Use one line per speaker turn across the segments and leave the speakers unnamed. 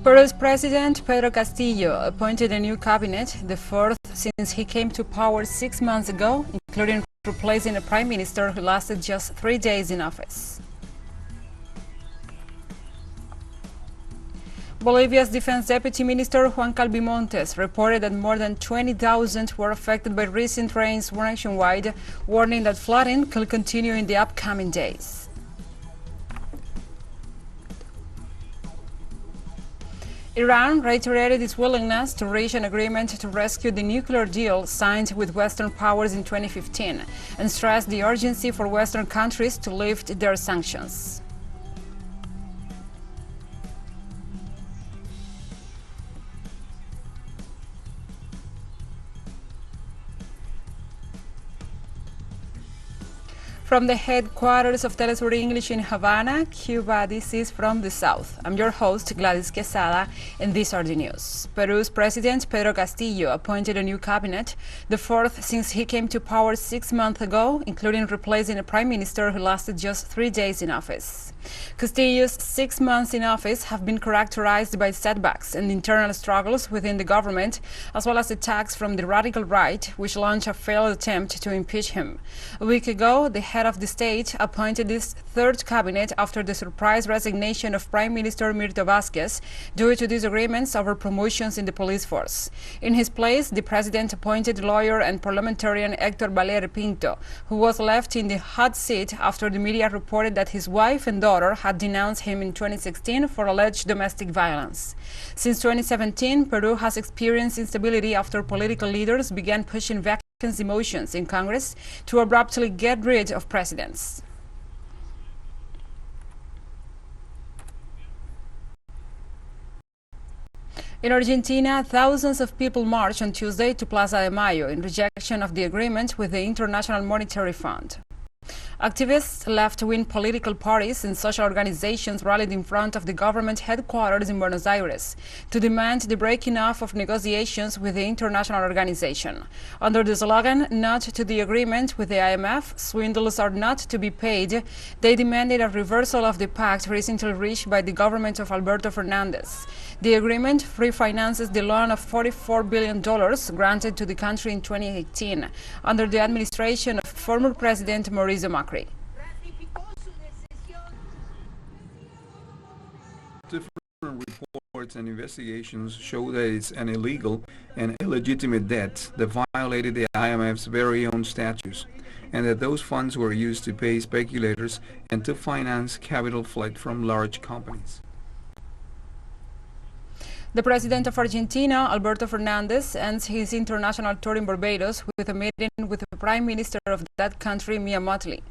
Peru's President Pedro Castillo appointed a new cabinet, the fourth since he came to power 6 months ago, including replacing a prime minister who lasted just 3 days in office. Bolivia's Defense Deputy Minister Juan Calvi-Montes reported that more than 20,000 were affected by recent rains nationwide, warning that flooding could continue in the upcoming days. Iran reiterated its willingness to reach an agreement to rescue the nuclear deal signed with Western powers in 2015 and stressed the urgency for Western countries to lift their sanctions. From the headquarters of Telesur English in Havana, Cuba, this is From the South. I'm your host, Gladys Quesada, and these are the news. Peru's President Pedro Castillo appointed a new cabinet, the fourth since he came to power 6 months ago, including replacing a prime minister who lasted just 3 days in office. Castillo's 6 months in office have been characterized by setbacks and internal struggles within the government, as well as attacks from the radical right, which launched a failed attempt to impeach him. A week ago, the head of the state appointed this third cabinet after the surprise resignation of Prime Minister Mirto Vázquez due to disagreements over promotions in the police force. In his place, the president appointed lawyer and parliamentarian Héctor Valer Pinto, who was left in the hot seat after the media reported that his wife and daughter had denounced him in 2016 for alleged domestic violence. Since 2017, Peru has experienced instability after political leaders began pushing vacancy motions in Congress to abruptly get rid of presidents. In Argentina, thousands of people marched on Tuesday to Plaza de Mayo in rejection of the agreement with the International Monetary Fund. Activists, left-wing political parties and social organizations rallied in front of the government headquarters in Buenos Aires to demand the breaking off of negotiations with the international organization. Under the slogan, "Not to the agreement with the IMF, swindles are not to be paid," they demanded a reversal of the pact recently reached by the government of Alberto Fernandez. The agreement refinances the loan of $44 billion granted to the country in 2018 under the administration of former President Mauricio Macri.
Different reports and investigations show that it's an illegal and illegitimate debt that violated the IMF's very own statutes, and that those funds were used to pay speculators and to finance capital flight from large companies.
The president of Argentina, Alberto Fernandez, ends his international tour in Barbados with a meeting with the prime minister of that country, Mia Mottley.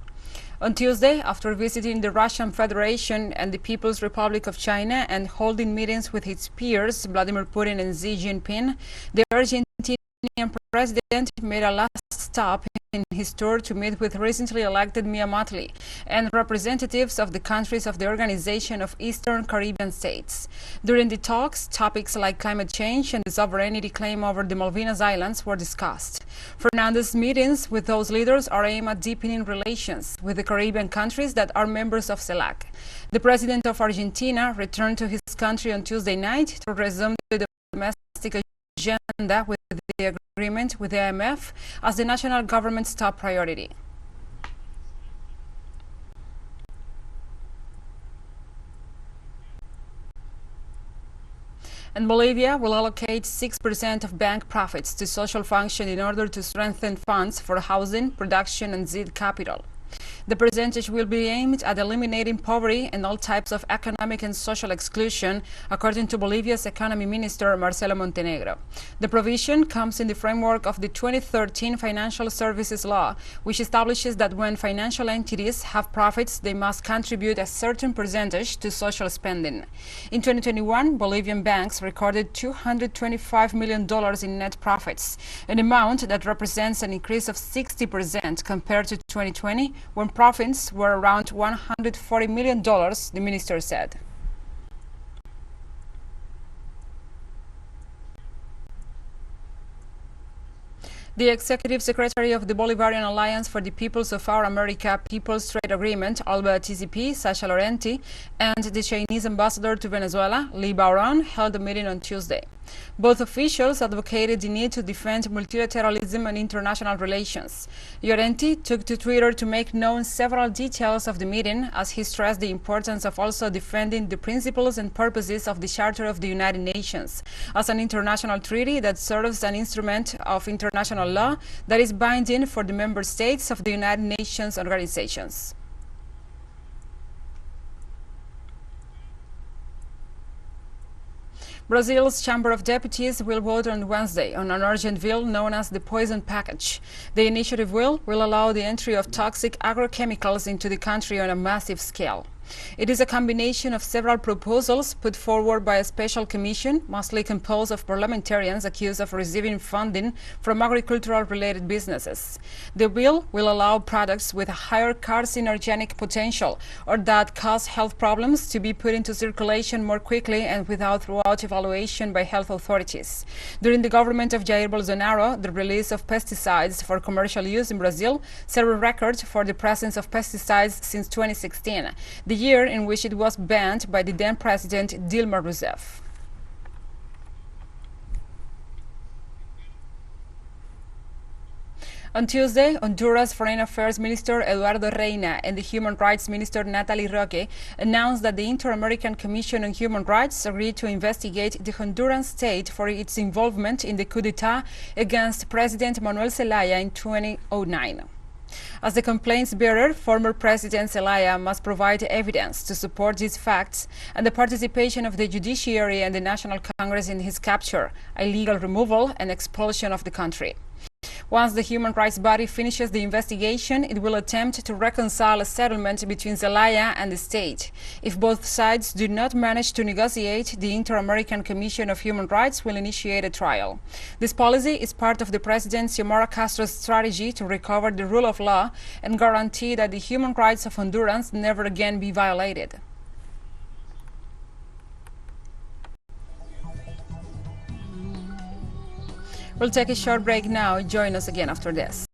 On Tuesday, after visiting the Russian Federation and the People's Republic of China and holding meetings with his peers, Vladimir Putin and Xi Jinping, the Argentinian president made a last stop in his tour to meet with recently elected Mia Mottley and representatives of the countries of the Organization of Eastern Caribbean States. During the talks, topics like climate change and the sovereignty claim over the Malvinas Islands were discussed. Fernandez's meetings with those leaders are aimed at deepening relations with the Caribbean countries that are members of CELAC. The president of Argentina returned to his country on Tuesday night to resume the domestic agenda with the agreement with the IMF as the national government's top priority. And Bolivia will allocate 6% of bank profits to social function in order to strengthen funds for housing, production and seed capital. The percentage will be aimed at eliminating poverty and all types of economic and social exclusion, according to Bolivia's economy minister, Marcelo Montenegro. The provision comes in the framework of the 2013 Financial Services Law, which establishes that when financial entities have profits, they must contribute a certain percentage to social spending. In 2021, Bolivian banks recorded $225 million in net profits, an amount that represents an increase of 60% compared to 2020, when profits were around $140 million, the minister said. The Executive Secretary of the Bolivarian Alliance for the Peoples of Our America People's Trade Agreement, ALBA TCP, Sasha Laurenti, and the Chinese ambassador to Venezuela, Li Baoran, held a meeting on Tuesday. Both officials advocated the need to defend multilateralism and international relations. Llorenti took to Twitter to make known several details of the meeting, as he stressed the importance of also defending the principles and purposes of the Charter of the United Nations as an international treaty that serves an instrument of international law that is binding for the member states of the United Nations organizations. Brazil's Chamber of Deputies will vote on Wednesday on an urgent bill known as the Poison Package. The initiative will allow the entry of toxic agrochemicals into the country on a massive scale. It is a combination of several proposals put forward by a special commission, mostly composed of parliamentarians accused of receiving funding from agricultural-related businesses. The bill will allow products with a higher carcinogenic potential or that cause health problems to be put into circulation more quickly and without thorough evaluation by health authorities. During the government of Jair Bolsonaro, the release of pesticides for commercial use in Brazil set a record for the presence of pesticides since 2016. The year in which it was banned by the then President Dilma Rousseff. On Tuesday, Honduras Foreign Affairs Minister Eduardo Reina and the Human Rights Minister Natalie Roque announced that the Inter-American Commission on Human Rights agreed to investigate the Honduran state for its involvement in the coup d'etat against President Manuel Zelaya in 2009. As the complaints bearer, former President Zelaya must provide evidence to support these facts and the participation of the judiciary and the National Congress in his capture, illegal removal and expulsion of the country. Once the human rights body finishes the investigation, it will attempt to reconcile a settlement between Zelaya and the state. If both sides do not manage to negotiate, the Inter-American Commission of Human Rights will initiate a trial. This policy is part of the President Xiomara Castro's strategy to recover the rule of law and guarantee that the human rights of Hondurans never again be violated. We'll take a short break now. Join us again after this.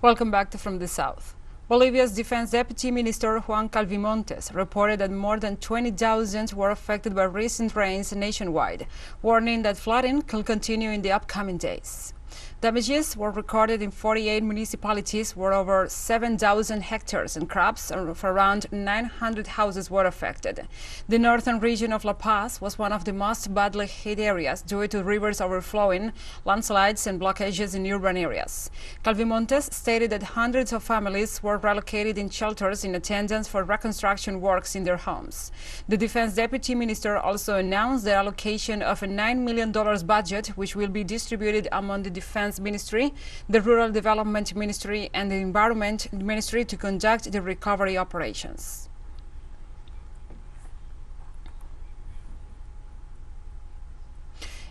Welcome back to From the South. Bolivia's Defense Deputy Minister Juan Calvimontes reported that more than 20,000 were affected by recent rains nationwide, warning that flooding could continue in the upcoming days. Damages were recorded in 48 municipalities where over 7,000 hectares and crops of around 900 houses were affected. The northern region of La Paz was one of the most badly hit areas due to rivers overflowing, landslides and blockages in urban areas. Calvimontes stated that hundreds of families were relocated in shelters in attendance for reconstruction works in their homes. The Defense Deputy Minister also announced the allocation of a $9 million budget, which will be distributed among the Defense Ministry, the Rural Development Ministry and the Environment Ministry to conduct the recovery operations.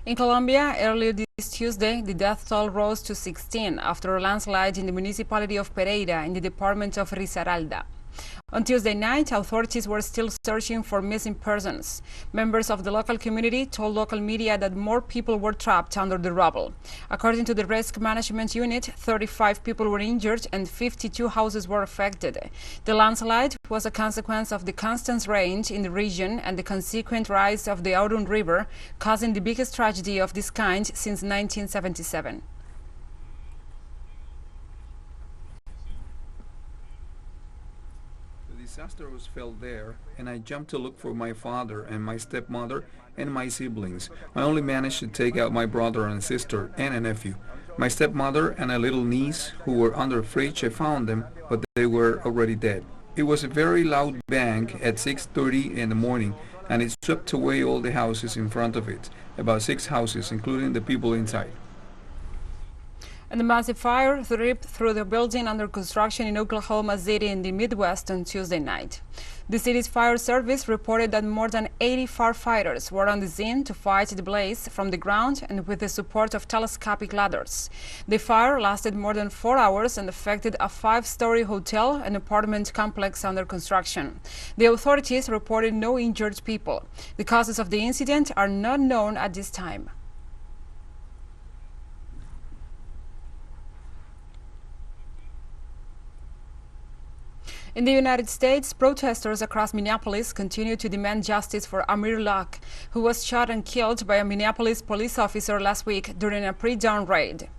In Colombia, earlier this Tuesday, the death toll rose to 16 after a landslide in the municipality of Pereira in the department of Risaralda. On Tuesday night, authorities were still searching for missing persons. Members of the local community told local media that more people were trapped under the rubble. According to the Risk Management Unit, 35 people were injured and 52 houses were affected. The landslide was a consequence of the constant rain in the region and the consequent rise of the Aurun River, causing the biggest tragedy of this kind since 1977.
The disaster was felt there, and I jumped to look for my father and my stepmother and my siblings. I only managed to take out my brother and sister and a nephew. My stepmother and a little niece who were under a fridge, I found them, but they were already dead. It was a very loud bang at 6:30 in the morning, and it swept away all the houses in front of it, about 6 houses, including the people inside.
And the massive fire ripped through the building under construction in Oklahoma City in the Midwest on Tuesday night. The city's fire service reported that more than 80 firefighters were on the scene to fight the blaze from the ground and with the support of telescopic ladders. The fire lasted more than 4 hours and affected a 5-story hotel and apartment complex under construction. The authorities reported no injured people. The causes of the incident are not known at this time. In the United States, protesters across Minneapolis continue to demand justice for Amir Locke, who was shot and killed by a Minneapolis police officer last week during a pre-dawn raid.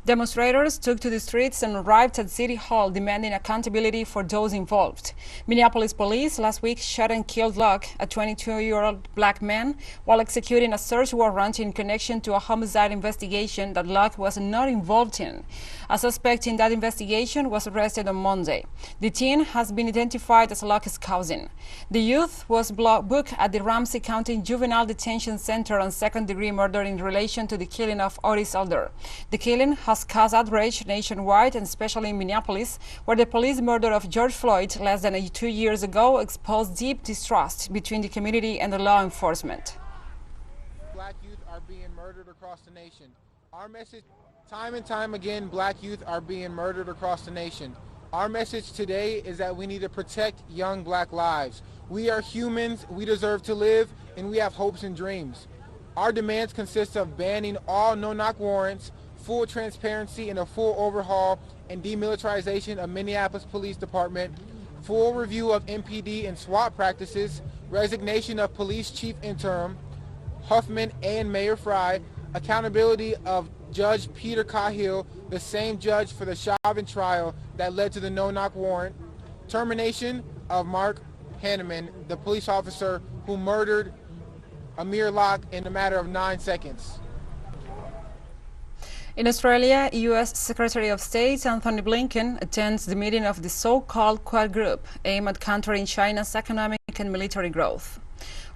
Demonstrators took to the streets and arrived at City Hall demanding accountability for those involved. Minneapolis police last week shot and killed Locke, a 22-year-old black man, while executing a search warrant in connection to a homicide investigation that Locke was not involved in. A suspect in that investigation was arrested on Monday. The teen has been identified as Locke's cousin. The youth was booked at the Ramsey County Juvenile Detention Center on second-degree murder in relation to the killing of Otis Elder. The killing has caused outrage nationwide and especially in Minneapolis, where the police murder of George Floyd less than 2 years ago exposed deep distrust between the community and the law enforcement.
Black youth are being murdered across the nation. Our message, time and time again, black youth are being murdered across the nation. Our message today is that we need to protect young black lives. We are humans, we deserve to live, and we have hopes and dreams. Our demands consist of banning all no-knock warrants, full transparency and a full overhaul and demilitarization of Minneapolis Police Department, full review of MPD and SWAT practices, resignation of Police Chief Interim, Huffman and Mayor Fry, accountability of Judge Peter Cahill, the same judge for the Chauvin trial that led to the no-knock warrant, termination of Mark Hanneman, the police officer who murdered Amir Locke in a matter of 9 seconds.
In Australia, U.S. Secretary of State Anthony Blinken attends the meeting of the so-called Quad Group, aimed at countering China's economic and military growth.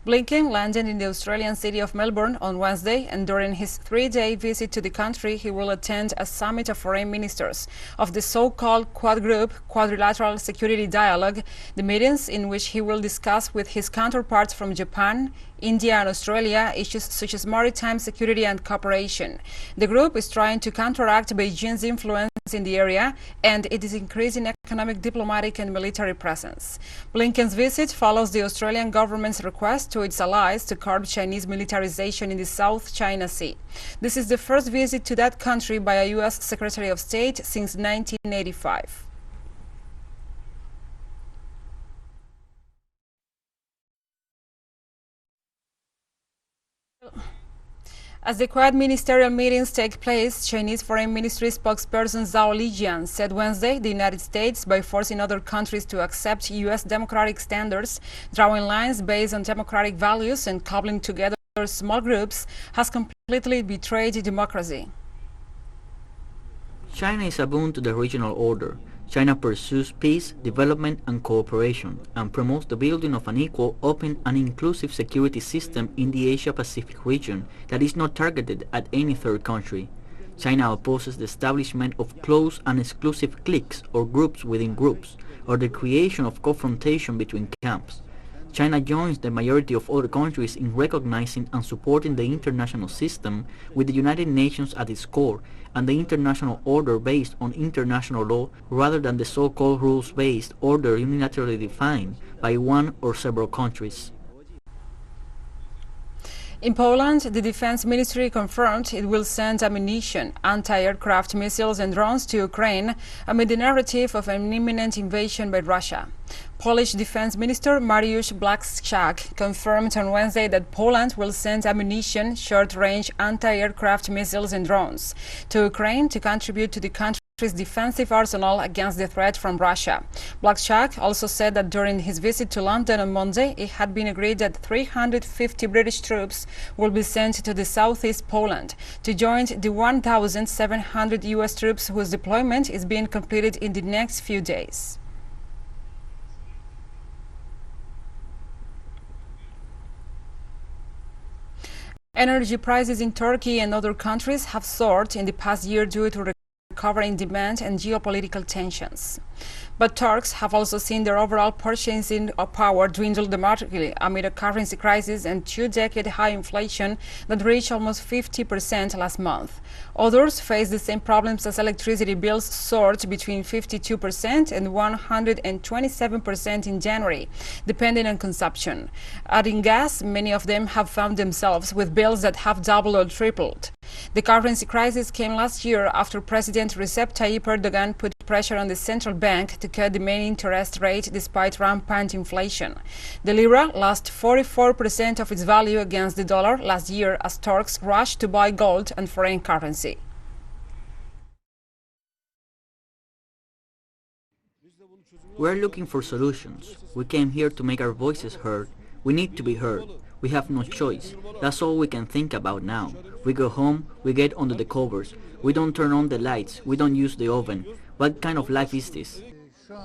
Blinken landed in the Australian city of Melbourne on Wednesday, and during his 3-day visit to the country, he will attend a summit of foreign ministers of the so-called Quad Group Quadrilateral Security Dialogue, the meetings in which he will discuss with his counterparts from Japan, India and Australia issues such as maritime security and cooperation. The group is trying to counteract Beijing's influence in the area and it is increasing economic, diplomatic and military presence. Blinken's visit follows the Australian government's request to its allies to curb Chinese militarization in the South China Sea. This is the first visit to that country by a U.S. Secretary of State since 1985. As the Quad ministerial meetings take place, Chinese Foreign Ministry spokesperson Zhao Lijian said Wednesday the United States, by forcing other countries to accept U.S. democratic standards, drawing lines based on democratic values and cobbling together small groups, has completely betrayed democracy.
China is a boon to the regional order. China pursues peace, development and cooperation, and promotes the building of an equal, open and inclusive security system in the Asia-Pacific region that is not targeted at any third country. China opposes the establishment of close and exclusive cliques or groups within groups, or the creation of confrontation between camps. China joins the majority of other countries in recognizing and supporting the international system with the United Nations at its core and the international order based on international law rather than the so-called rules-based order unilaterally defined by one or several countries.
In Poland, the Defense Ministry confirmed it will send ammunition, anti-aircraft missiles and drones to Ukraine amid the narrative of an imminent invasion by Russia. Polish Defense Minister Mariusz Błaszczak confirmed on Wednesday that Poland will send ammunition, short-range anti-aircraft missiles and drones to Ukraine to contribute to the country's defensive arsenal against the threat from Russia. Błaszczak also said that during his visit to London on Monday, it had been agreed that 350 British troops will be sent to the southeast Poland to join the 1,700 U.S. troops whose deployment is being completed in the next few days. Energy prices in Turkey and other countries have soared in the past year due to recovering demand and geopolitical tensions. But Turks have also seen their overall purchasing power dwindle dramatically amid a currency crisis and two-decade high inflation that reached almost 50% last month. Others face the same problems as electricity bills soared between 52% and 127% in January, depending on consumption. Adding gas, many of them have found themselves with bills that have doubled or tripled. The currency crisis came last year after President Recep Tayyip Erdogan put pressure on the central bank to cut the main interest rate despite rampant inflation. The lira lost 44% of its value against the dollar last year as Turks rushed to buy gold and foreign currency.
We're looking for solutions. We came here to make our voices heard. We need to be heard. We have no choice. That's all we can think about now. We go home, we get under the covers. We don't turn on the lights, we don't use the oven. What kind of life is this?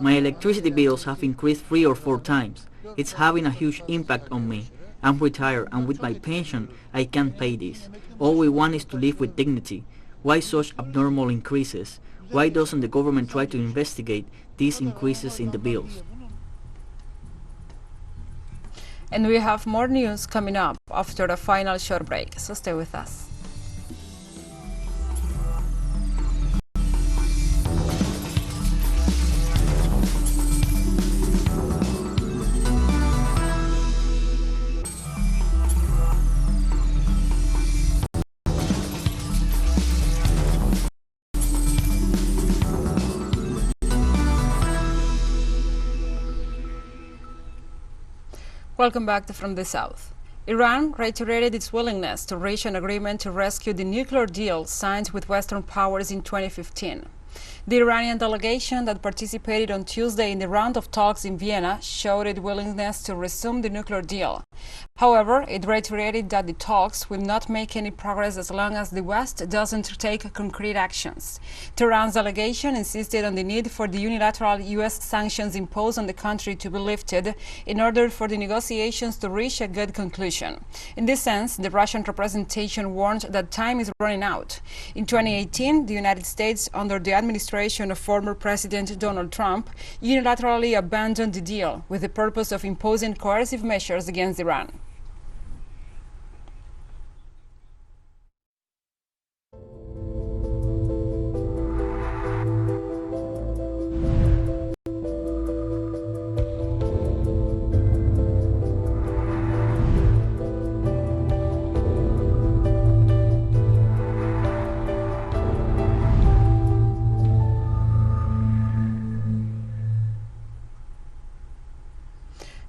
My electricity bills have increased 3 or 4 times. It's having a huge impact on me. I'm retired and with my pension, I can't pay this. All we want is to live with dignity. Why such abnormal increases? Why doesn't the government try to investigate these increases in the bills?
And we have more news coming up after a final short break, so stay with us. Welcome back to From the South. Iran reiterated its willingness to reach an agreement to rescue the nuclear deal signed with Western powers in 2015. The Iranian delegation that participated on Tuesday in the round of talks in Vienna showed its willingness to resume the nuclear deal. However, it reiterated that the talks will not make any progress as long as the West doesn't take concrete actions. Tehran's delegation insisted on the need for the unilateral U.S. sanctions imposed on the country to be lifted in order for the negotiations to reach a good conclusion. In this sense, the Russian representation warned that time is running out. In 2018, the United States, under the administration of former President Donald Trump, unilaterally abandoned the deal with the purpose of imposing coercive measures against Iran.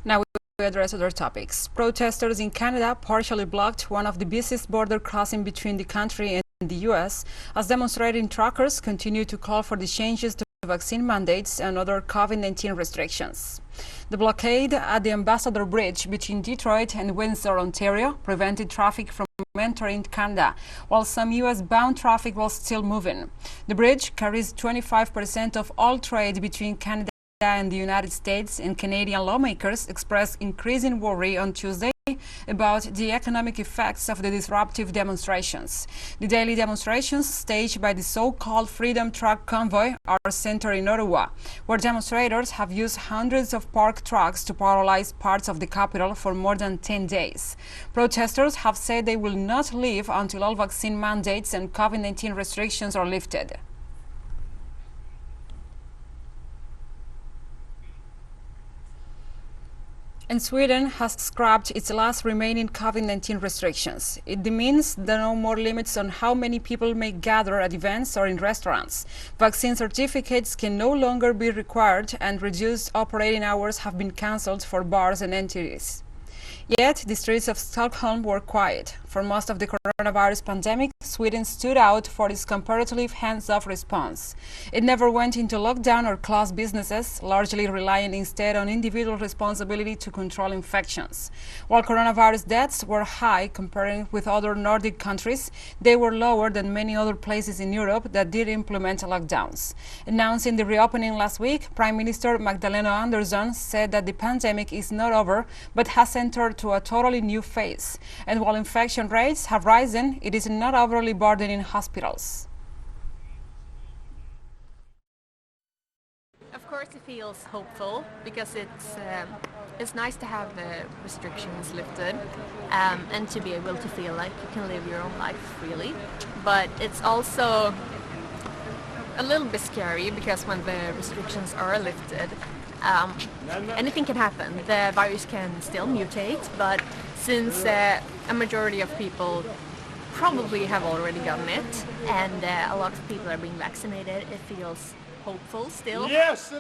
Now we address other topics. Protesters in Canada partially blocked one of the busiest border crossing between the country and the U.S. as demonstrating truckers continue to call for the changes to vaccine mandates and other COVID-19 restrictions. The blockade at the Ambassador Bridge between Detroit and Windsor, Ontario, prevented traffic from entering Canada, while some U.S.-bound traffic was still moving. The bridge carries 25% of all trade between Canada and the United States, and Canadian lawmakers expressed increasing worry on Tuesday about the economic effects of the disruptive demonstrations. The daily demonstrations staged by the so-called Freedom Truck Convoy are centered in Ottawa, where demonstrators have used hundreds of parked trucks to paralyze parts of the capital for more than 10 days. Protesters have said they will not leave until all vaccine mandates and COVID-19 restrictions are lifted. And Sweden has scrapped its last remaining COVID-19 restrictions. It means there are no more limits on how many people may gather at events or in restaurants. Vaccine certificates can no longer be required, and reduced operating hours have been cancelled for bars and entities. Yet, the streets of Stockholm were quiet. For most of the coronavirus pandemic, Sweden stood out for its comparatively hands-off response. It never went into lockdown or closed businesses, largely relying instead on individual responsibility to control infections. While coronavirus deaths were high comparing with other Nordic countries, they were lower than many other places in Europe that did implement lockdowns. Announcing the reopening last week, Prime Minister Magdalena Andersson said that the pandemic is not over but has entered to a totally new phase. And while infection rates have risen, it is not overly burdening hospitals.
Of course, it feels hopeful because it's nice to have the restrictions lifted and to be able to feel like you can live your own life freely. But it's also a little bit scary because when the restrictions are lifted, anything can happen. The virus can still mutate, but since a majority of people probably have already gotten it and a lot of people are being vaccinated, it feels hopeful still.
Yes,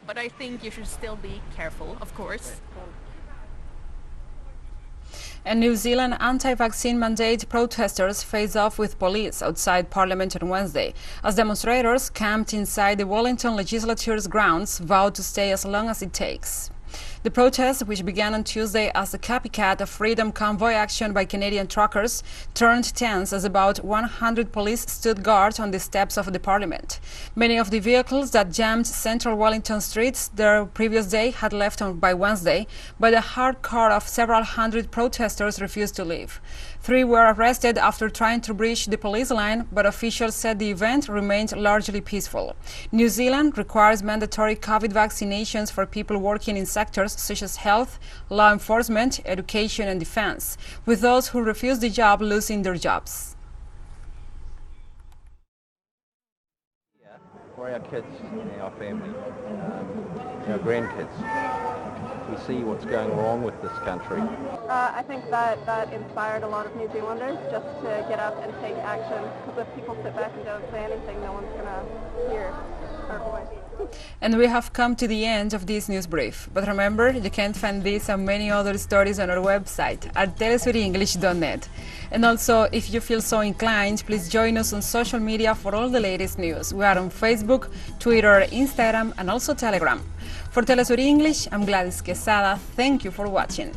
but I think you should still be careful, of course.
And New Zealand anti-vaccine mandate protesters faced off with police outside Parliament on Wednesday, as demonstrators camped inside the Wellington Legislature's grounds vowed to stay as long as it takes. The protest, which began on Tuesday as a copycat of Freedom Convoy action by Canadian truckers, turned tense as about 100 police stood guard on the steps of the Parliament. Many of the vehicles that jammed central Wellington streets the previous day had left by Wednesday, but a hard core of several hundred protesters refused to leave. 3 were arrested after trying to breach the police line, but officials said the event remained largely peaceful. New Zealand requires mandatory COVID vaccinations for people working in sectors such as health, law enforcement, education and defense, with those who refuse the job losing their jobs.
For our kids and our family, our grandkids. We see what's going wrong with this country.
I think that inspired a lot of New Zealanders just to get up and take action, because if people sit back and don't say anything, no one's going to hear our voice.
And we have come to the end of this news brief. But remember, you can find this and many other stories on our website at telesurienglish.net. And also, if you feel so inclined, please join us on social media for all the latest news. We are on Facebook, Twitter, Instagram, and also Telegram. For Telesur English, I'm Gladys Quesada. Thank you for watching.